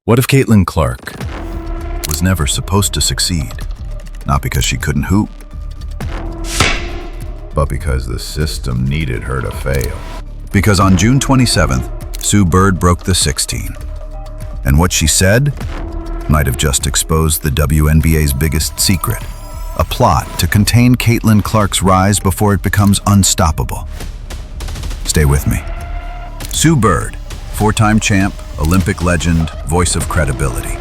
What if Caitlin Clark was never supposed to succeed? Not because she couldn't hoop, but because the system needed her to fail. Because on June 27th, Sue Bird broke the 16. And what she said might have just exposed the WNBA's biggest secret, a plot to contain Caitlin Clark's rise before it becomes unstoppable. Stay with me. Sue Bird, four-time champ, Olympic legend, voice of credibility.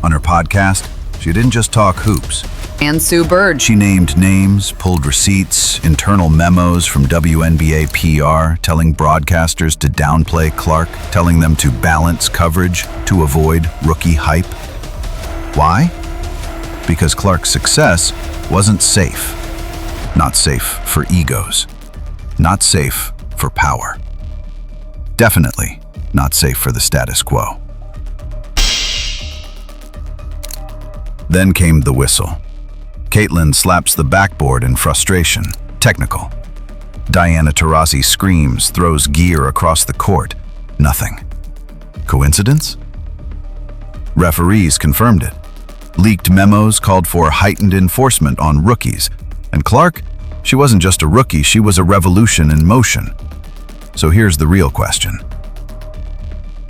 On her podcast, she didn't just talk hoops. And Sue Bird. She named names, pulled receipts, internal memos from WNBA PR, telling broadcasters to downplay Clark, telling them to balance coverage to avoid rookie hype. Why? Because Clark's success wasn't safe. Not safe for egos. Not safe for power. Definitely not safe for the status quo. Then came the whistle. Caitlin slaps the backboard in frustration. Technical. Diana Taurasi screams, throws gear across the court. Nothing. Coincidence? Referees confirmed it. Leaked memos called for heightened enforcement on rookies. And Clark, she wasn't just a rookie, she was a revolution in motion. So here's the real question.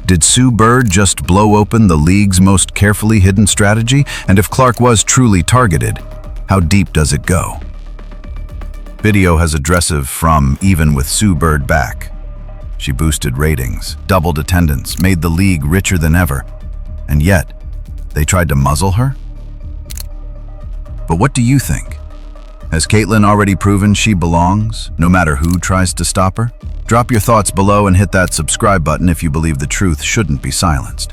Did Sue Bird just blow open the league's most carefully hidden strategy? And if Clark was truly targeted, how deep does it go? Video has addressive from even with Sue Bird back. She boosted ratings, doubled attendance, made the league richer than ever. And yet, they tried to muzzle her? But what do you think? Has Caitlin already proven she belongs, no matter who tries to stop her? Drop your thoughts below and hit that subscribe button if you believe the truth shouldn't be silenced.